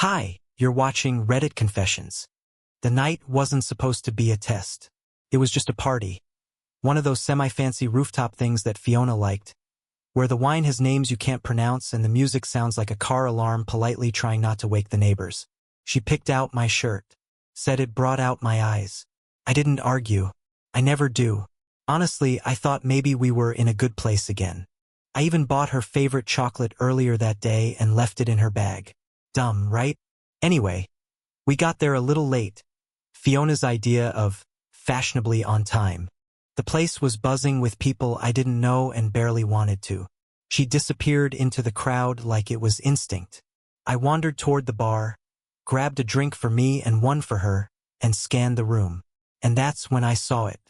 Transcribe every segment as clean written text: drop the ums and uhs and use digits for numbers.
Hi, you're watching Reddit Confessions. The night wasn't supposed to be a test. It was just a party. One of those semi-fancy rooftop things that Fiona liked, where the wine has names you can't pronounce and the music sounds like a car alarm politely trying not to wake the neighbors. She picked out my shirt, said it brought out my eyes. I didn't argue. I never do. Honestly, I thought maybe we were in a good place again. I even bought her favorite chocolate earlier that day and left it in her bag. Dumb, right? Anyway, we got there a little late. Fiona's idea of fashionably on time. The place was buzzing with people I didn't know and barely wanted to. She disappeared into the crowd like it was instinct. I wandered toward the bar, grabbed a drink for me and one for her, and scanned the room. And that's when I saw it.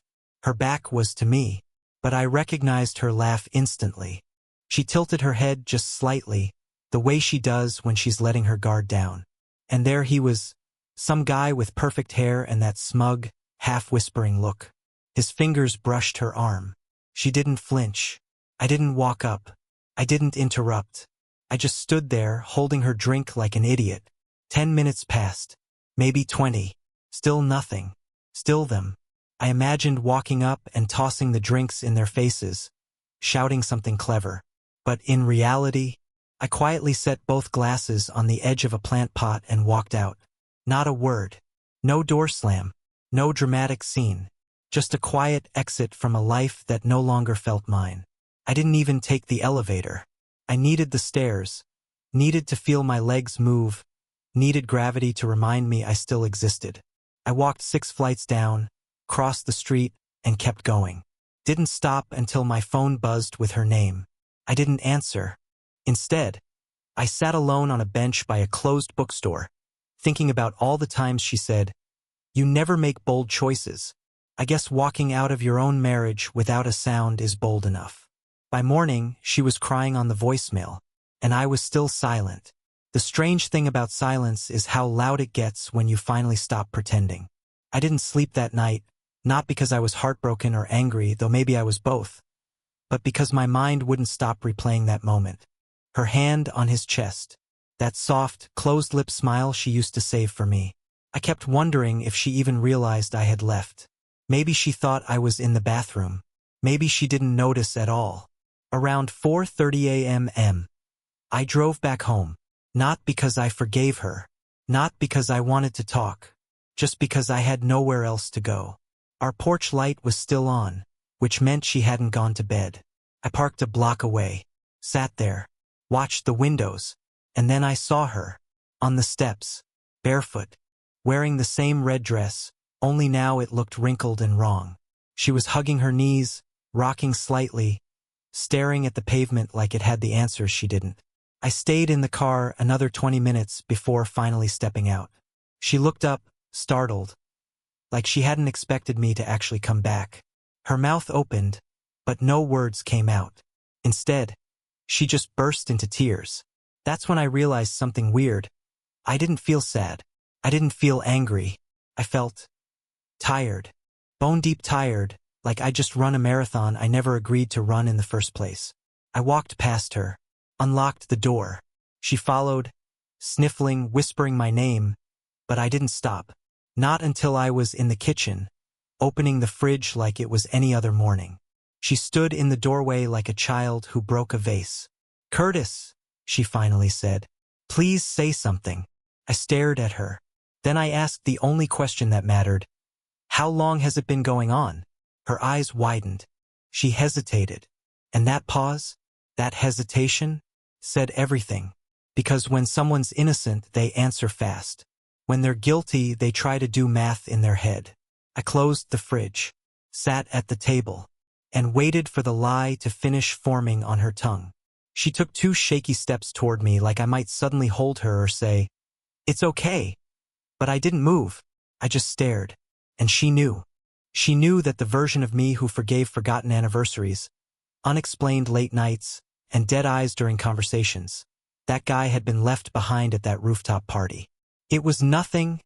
Her back was to me, but I recognized her laugh instantly. She tilted her head just slightly, the way she does when she's letting her guard down. And there he was, some guy with perfect hair and that smug, half-whispering look. His fingers brushed her arm. She didn't flinch. I didn't walk up. I didn't interrupt. I just stood there, holding her drink like an idiot. 10 minutes passed. Maybe 20. Still nothing. Still them. I imagined walking up and tossing the drinks in their faces, shouting something clever. But in reality, I quietly set both glasses on the edge of a plant pot and walked out. Not a word. No door slam. No dramatic scene. Just a quiet exit from a life that no longer felt mine. I didn't even take the elevator. I needed the stairs. Needed to feel my legs move. Needed gravity to remind me I still existed. I walked 6 flights down, crossed the street, and kept going. Didn't stop until my phone buzzed with her name. I didn't answer. Instead, I sat alone on a bench by a closed bookstore, thinking about all the times she said, "You never make bold choices. I guess walking out of your own marriage without a sound is bold enough." By morning, she was crying on the voicemail, and I was still silent. The strange thing about silence is how loud it gets when you finally stop pretending. I didn't sleep that night, not because I was heartbroken or angry, though maybe I was both, but because my mind wouldn't stop replaying that moment. Her hand on his chest. That soft, closed-lip smile she used to save for me. I kept wondering if she even realized I had left. Maybe she thought I was in the bathroom. Maybe she didn't notice at all. Around 4:30 a.m. I drove back home. Not because I forgave her. Not because I wanted to talk. Just because I had nowhere else to go. Our porch light was still on, which meant she hadn't gone to bed. I parked a block away. Sat there. Watched the windows. And then I saw her. On the steps. Barefoot. Wearing the same red dress, only now it looked wrinkled and wrong. She was hugging her knees, rocking slightly, staring at the pavement like it had the answers she didn't. I stayed in the car another 20 minutes before finally stepping out. She looked up, startled, like she hadn't expected me to actually come back. Her mouth opened, but no words came out. Instead, she just burst into tears. That's when I realized something weird. I didn't feel sad. I didn't feel angry. I felt tired. Bone-deep tired, like I'd just run a marathon I never agreed to run in the first place. I walked past her, unlocked the door. She followed, sniffling, whispering my name, but I didn't stop. Not until I was in the kitchen, opening the fridge like it was any other morning. She stood in the doorway like a child who broke a vase. "Curtis," she finally said. "Please say something." I stared at her. Then I asked the only question that mattered. "How long has it been going on?" Her eyes widened. She hesitated. And that pause, that hesitation, said everything. Because when someone's innocent, they answer fast. When they're guilty, they try to do math in their head. I closed the fridge, sat at the table, and waited for the lie to finish forming on her tongue. She took 2 shaky steps toward me like I might suddenly hold her or say, "It's okay." But I didn't move. I just stared. And she knew. She knew that the version of me who forgave forgotten anniversaries, unexplained late nights, and dead eyes during conversations, that guy had been left behind at that rooftop party. "It was nothing,"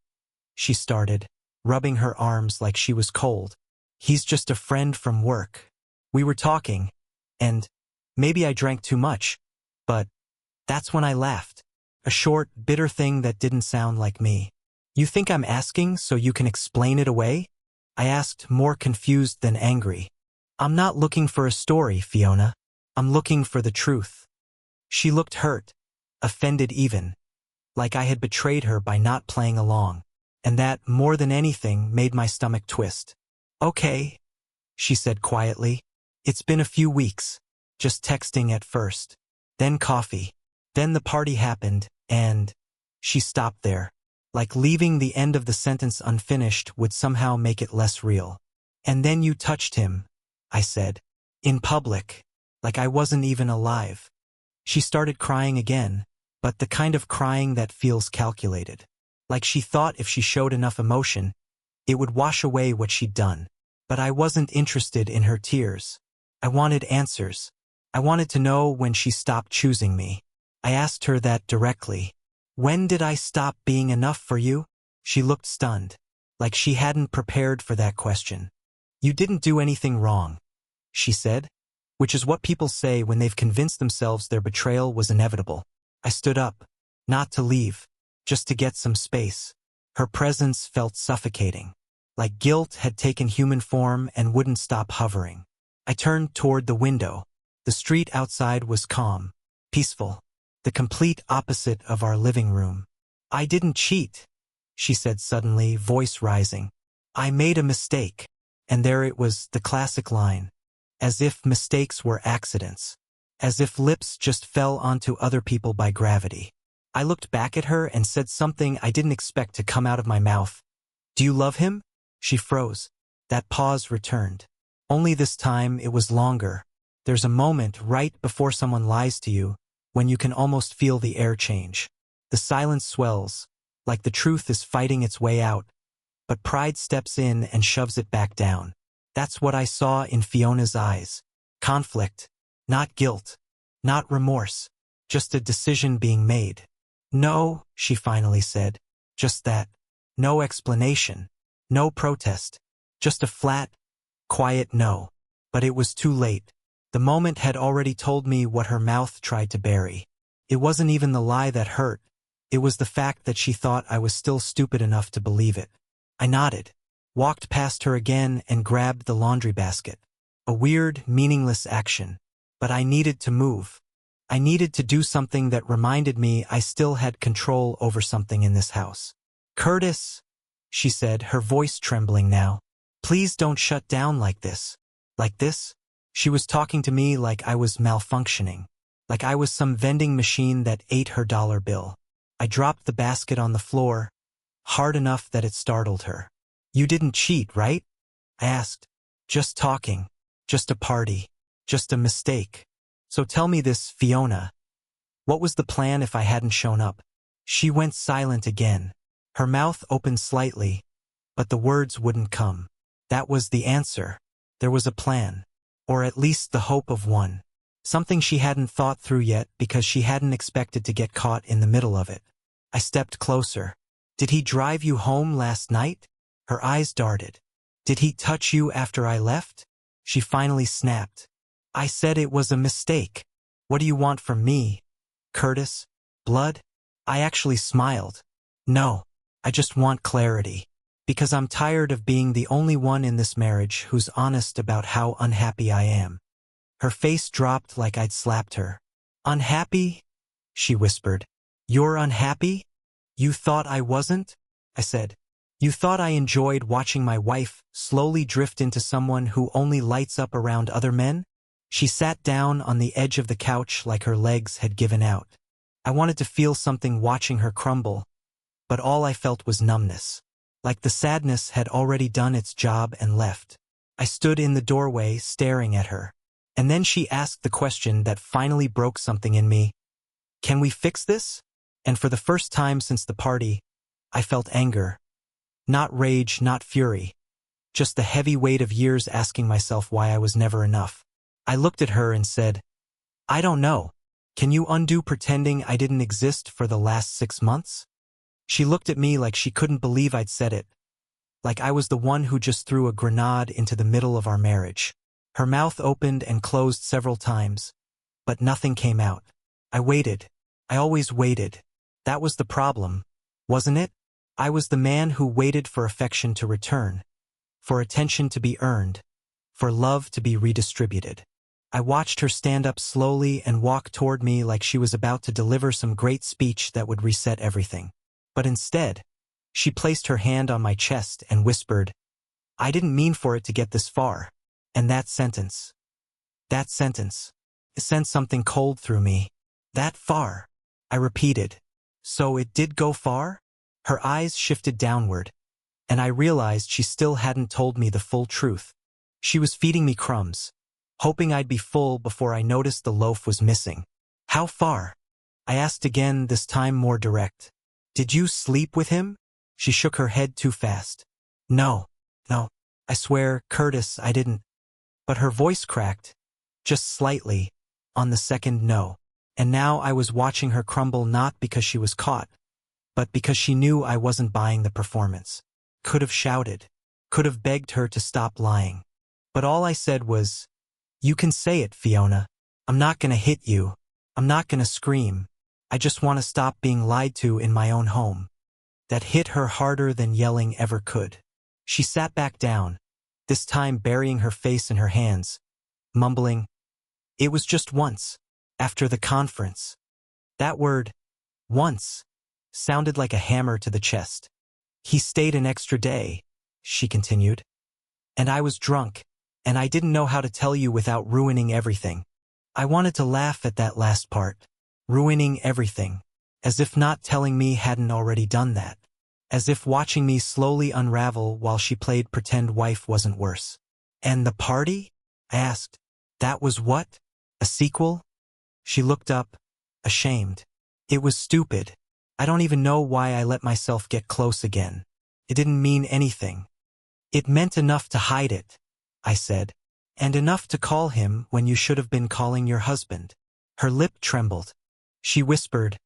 she started, rubbing her arms like she was cold. "He's just a friend from work. We were talking, and maybe I drank too much, but that's when I laughed. A short, bitter thing that didn't sound like me. You think I'm asking so you can explain it away? I asked, more confused than angry. I'm not looking for a story, Fiona. I'm looking for the truth. She looked hurt, offended even, like I had betrayed her by not playing along. And that, more than anything, made my stomach twist. Okay, she said quietly. It's been a few weeks. Just texting at first. Then coffee. Then the party happened, and she stopped there. Like leaving the end of the sentence unfinished would somehow make it less real. And then you touched him, I said. In public. Like I wasn't even alive. She started crying again, but the kind of crying that feels calculated. Like she thought if she showed enough emotion, it would wash away what she'd done. But I wasn't interested in her tears. I wanted answers. I wanted to know when she stopped choosing me. I asked her that directly. When did I stop being enough for you? She looked stunned, like she hadn't prepared for that question. You didn't do anything wrong, she said, which is what people say when they've convinced themselves their betrayal was inevitable. I stood up, not to leave, just to get some space. Her presence felt suffocating, like guilt had taken human form and wouldn't stop hovering. I turned toward the window. The street outside was calm, peaceful, the complete opposite of our living room. I didn't cheat, she said suddenly, voice rising. I made a mistake. And there it was, the classic line. As if mistakes were accidents. As if lips just fell onto other people by gravity. I looked back at her and said something I didn't expect to come out of my mouth. Do you love him? She froze. That pause returned. Only this time it was longer. There's a moment right before someone lies to you, when you can almost feel the air change. The silence swells, like the truth is fighting its way out, but pride steps in and shoves it back down. That's what I saw in Fiona's eyes. Conflict, not guilt, not remorse, just a decision being made. No, she finally said, just that. No explanation, no protest, just a flat, quiet no. But it was too late. The moment had already told me what her mouth tried to bury. It wasn't even the lie that hurt. It was the fact that she thought I was still stupid enough to believe it. I nodded, walked past her again and grabbed the laundry basket. A weird, meaningless action. But I needed to move. I needed to do something that reminded me I still had control over something in this house. Curtis, she said, her voice trembling now. Please don't shut down like this. Like this? She was talking to me like I was malfunctioning. Like I was some vending machine that ate her dollar bill. I dropped the basket on the floor, hard enough that it startled her. You didn't cheat, right? I asked. Just talking. Just a party. Just a mistake. So tell me this, Fiona. What was the plan if I hadn't shown up? She went silent again. Her mouth opened slightly, but the words wouldn't come. That was the answer. There was a plan. Or at least the hope of one. Something she hadn't thought through yet because she hadn't expected to get caught in the middle of it. I stepped closer. Did he drive you home last night? Her eyes darted. Did he touch you after I left? She finally snapped. I said it was a mistake. What do you want from me, Curtis? Blood? I actually smiled. No, I just want clarity. Because I'm tired of being the only one in this marriage who's honest about how unhappy I am. Her face dropped like I'd slapped her. Unhappy? She whispered. You're unhappy? You thought I wasn't? I said. You thought I enjoyed watching my wife slowly drift into someone who only lights up around other men? She sat down on the edge of the couch like her legs had given out. I wanted to feel something watching her crumble, but all I felt was numbness. Like the sadness had already done its job and left. I stood in the doorway staring at her. And then she asked the question that finally broke something in me. Can we fix this? And for the first time since the party, I felt anger. Not rage, not fury. Just the heavy weight of years asking myself why I was never enough. I looked at her and said, I don't know. Can you undo pretending I didn't exist for the last 6 months? She looked at me like she couldn't believe I'd said it. Like I was the one who just threw a grenade into the middle of our marriage. Her mouth opened and closed several times, but nothing came out. I waited. I always waited. That was the problem, wasn't it? I was the man who waited for affection to return, for attention to be earned, for love to be redistributed. I watched her stand up slowly and walk toward me like she was about to deliver some great speech that would reset everything. But instead, she placed her hand on my chest and whispered, "I didn't mean for it to get this far." And that sentence, it sent something cold through me. That far, I repeated. So it did go far? Her eyes shifted downward, and I realized she still hadn't told me the full truth. She was feeding me crumbs, hoping I'd be full before I noticed the loaf was missing. How far? I asked again, this time more direct. Did you sleep with him? She shook her head too fast. No. I swear, Curtis, I didn't. But her voice cracked, just slightly, on the second no. And now I was watching her crumble not because she was caught, but because she knew I wasn't buying the performance. Could have shouted, could have begged her to stop lying. But all I said was, "You can say it, Fiona. I'm not gonna hit you. I'm not gonna scream. I just want to stop being lied to in my own home." That hit her harder than yelling ever could. She sat back down, this time burying her face in her hands, mumbling, "It was just once, after the conference." That word, once, sounded like a hammer to the chest. "He stayed an extra day," she continued. "And I was drunk, and I didn't know how to tell you without ruining everything." I wanted to laugh at that last part. Ruining everything. As if not telling me hadn't already done that. As if watching me slowly unravel while she played pretend wife wasn't worse. "And the party?" I asked. "That was what? A sequel?" She looked up, ashamed. "It was stupid. I don't even know why I let myself get close again. It didn't mean anything." "It meant enough to hide it," I said. "And enough to call him when you should have been calling your husband." Her lip trembled. She whispered,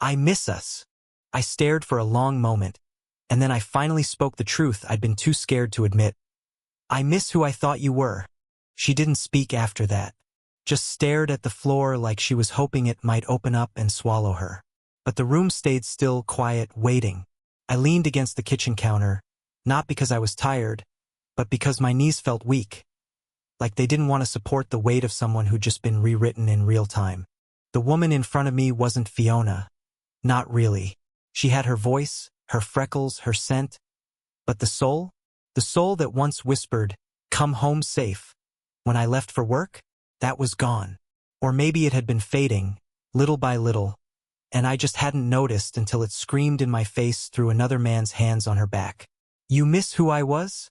"I miss us." I stared for a long moment, and then I finally spoke the truth I'd been too scared to admit. "I miss who I thought you were." She didn't speak after that, just stared at the floor like she was hoping it might open up and swallow her. But the room stayed still, quiet, waiting. I leaned against the kitchen counter, not because I was tired, but because my knees felt weak, like they didn't want to support the weight of someone who'd just been rewritten in real time. The woman in front of me wasn't Fiona. Not really. She had her voice, her freckles, her scent. But the soul that once whispered, "Come home safe," when I left for work, that was gone. Or maybe it had been fading, little by little, and I just hadn't noticed until it screamed in my face through another man's hands on her back. "You miss who I was?"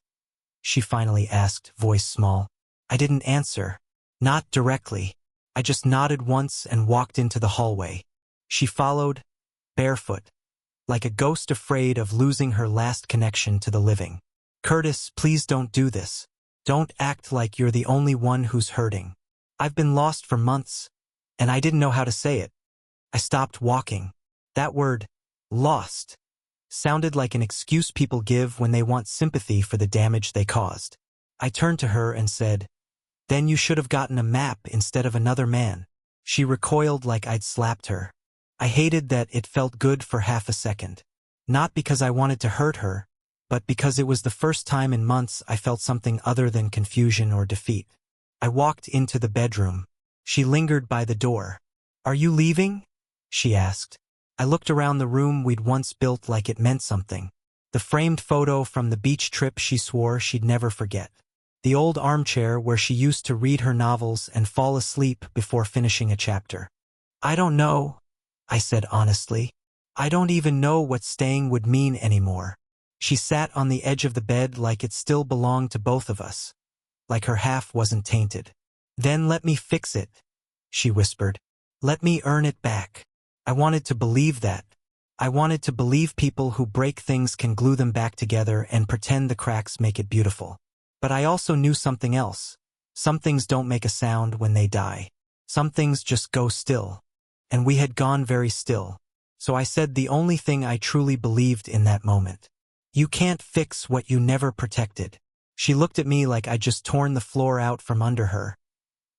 she finally asked, voice small. I didn't answer. Not directly. I just nodded once and walked into the hallway. She followed, barefoot, like a ghost afraid of losing her last connection to the living. "Curtis, please don't do this. Don't act like you're the only one who's hurting. I've been lost for months, and I didn't know how to say it." I stopped walking. That word, lost, sounded like an excuse people give when they want sympathy for the damage they caused. I turned to her and said, "Then you should have gotten a map instead of another man." She recoiled like I'd slapped her. I hated that it felt good for half a second. Not because I wanted to hurt her, but because it was the first time in months I felt something other than confusion or defeat. I walked into the bedroom. She lingered by the door. "Are you leaving?" she asked. I looked around the room we'd once built like it meant something. The framed photo from the beach trip she swore she'd never forget. The old armchair where she used to read her novels and fall asleep before finishing a chapter. "I don't know," I said honestly. "I don't even know what staying would mean anymore." She sat on the edge of the bed like it still belonged to both of us, like her half wasn't tainted. "Then let me fix it," she whispered. "Let me earn it back." I wanted to believe that. I wanted to believe people who break things can glue them back together and pretend the cracks make it beautiful. But I also knew something else. Some things don't make a sound when they die. Some things just go still. And we had gone very still. So I said the only thing I truly believed in that moment. "You can't fix what you never protected." She looked at me like I'd just torn the floor out from under her.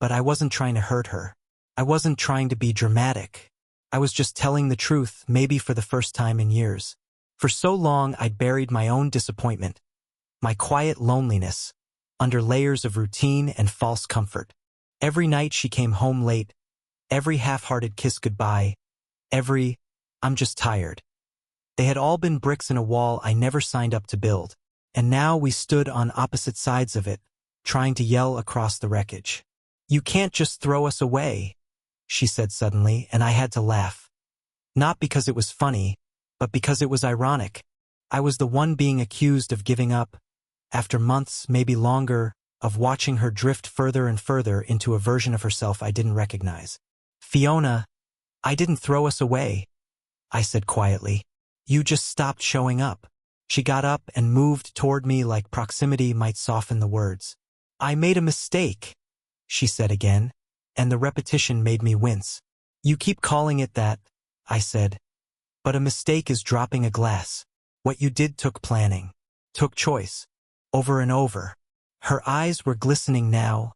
But I wasn't trying to hurt her. I wasn't trying to be dramatic. I was just telling the truth, maybe for the first time in years. For so long I'd buried my own disappointment, my quiet loneliness, under layers of routine and false comfort. Every night she came home late, every half-hearted kiss goodbye, every, "I'm just tired." They had all been bricks in a wall I never signed up to build, and now we stood on opposite sides of it, trying to yell across the wreckage. "You can't just throw us away," she said suddenly, and I had to laugh. Not because it was funny, but because it was ironic. I was the one being accused of giving up, after months, maybe longer, of watching her drift further and further into a version of herself I didn't recognize. "Fiona, I didn't throw us away," I said quietly. "You just stopped showing up." She got up and moved toward me like proximity might soften the words. "I made a mistake," she said again, and the repetition made me wince. "You keep calling it that," I said. "But a mistake is dropping a glass. What you did took planning, took choice, over and over." Her eyes were glistening now,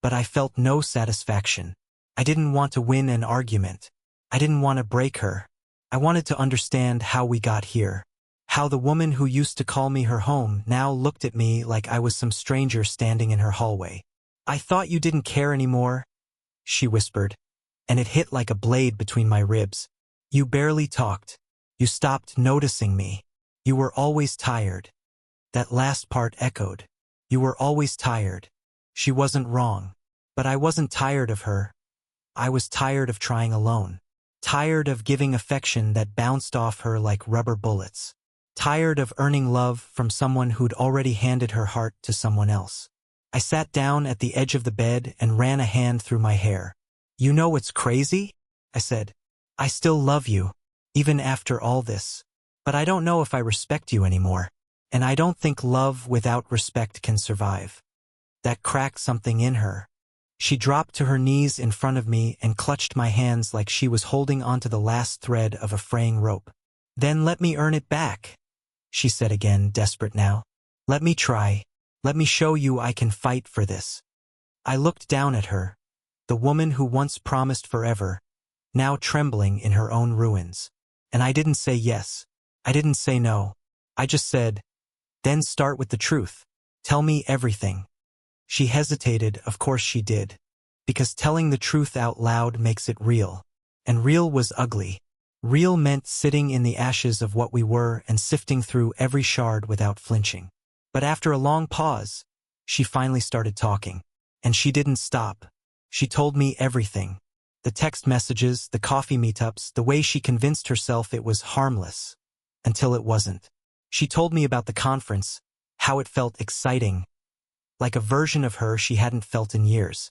but I felt no satisfaction. I didn't want to win an argument. I didn't want to break her. I wanted to understand how we got here. How the woman who used to call me her home now looked at me like I was some stranger standing in her hallway. "I thought you didn't care anymore," she whispered, and it hit like a blade between my ribs. "You barely talked. You stopped noticing me. You were always tired." That last part echoed. You were always tired. She wasn't wrong. But I wasn't tired of her. I was tired of trying alone. Tired of giving affection that bounced off her like rubber bullets. Tired of earning love from someone who'd already handed her heart to someone else. I sat down at the edge of the bed and ran a hand through my hair. "You know what's crazy?" I said. "I still love you, even after all this. But I don't know if I respect you anymore. And I don't think love without respect can survive." That cracked something in her. She dropped to her knees in front of me and clutched my hands like she was holding onto the last thread of a fraying rope. "Then let me earn it back," she said again, desperate now. "Let me try. Let me show you I can fight for this." I looked down at her, the woman who once promised forever, now trembling in her own ruins. And I didn't say yes. I didn't say no. I just said, "Then start with the truth. Tell me everything." She hesitated, of course she did. Because telling the truth out loud makes it real. And real was ugly. Real meant sitting in the ashes of what we were and sifting through every shard without flinching. But after a long pause, she finally started talking. And she didn't stop. She told me everything. The text messages, the coffee meetups, the way she convinced herself it was harmless. Until it wasn't. She told me about the conference, how it felt exciting, like a version of her she hadn't felt in years.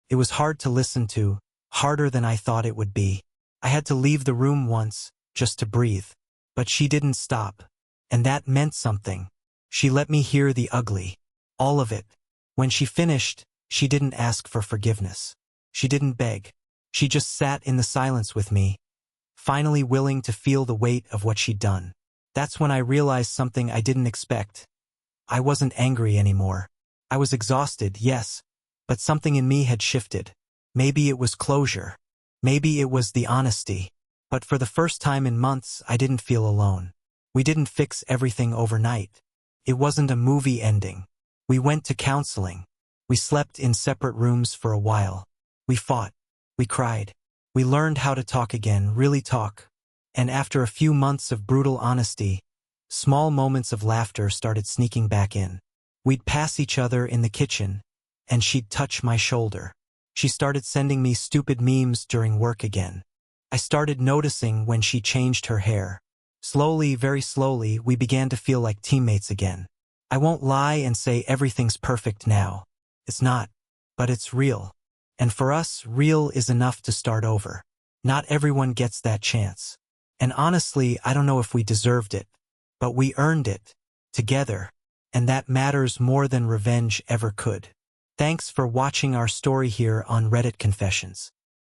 It was hard to listen to, harder than I thought it would be. I had to leave the room once, just to breathe. But she didn't stop. And that meant something. She let me hear the ugly. All of it. When she finished, she didn't ask for forgiveness. She didn't beg. She just sat in the silence with me, finally willing to feel the weight of what she'd done. That's when I realized something I didn't expect. I wasn't angry anymore. I was exhausted, yes, but something in me had shifted. Maybe it was closure. Maybe it was the honesty. But for the first time in months, I didn't feel alone. We didn't fix everything overnight. It wasn't a movie ending. We went to counseling. We slept in separate rooms for a while. We fought. We cried. We learned how to talk again, really talk. And after a few months of brutal honesty, small moments of laughter started sneaking back in. We'd pass each other in the kitchen, and she'd touch my shoulder. She started sending me stupid memes during work again. I started noticing when she changed her hair. Slowly, very slowly, we began to feel like teammates again. I won't lie and say everything's perfect now. It's not, but it's real. And for us, real is enough to start over. Not everyone gets that chance. And honestly, I don't know if we deserved it, but we earned it, together, and that matters more than revenge ever could. Thanks for watching our story here on Reddit Confessions.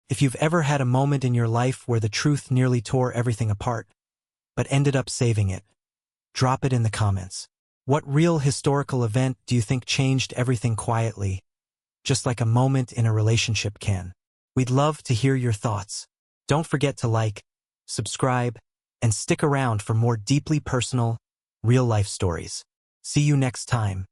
If you've ever had a moment in your life where the truth nearly tore everything apart, but ended up saving it, drop it in the comments. What real historical event do you think changed everything quietly, just like a moment in a relationship can? We'd love to hear your thoughts. Don't forget to like, subscribe, and stick around for more deeply personal, real-life stories. See you next time.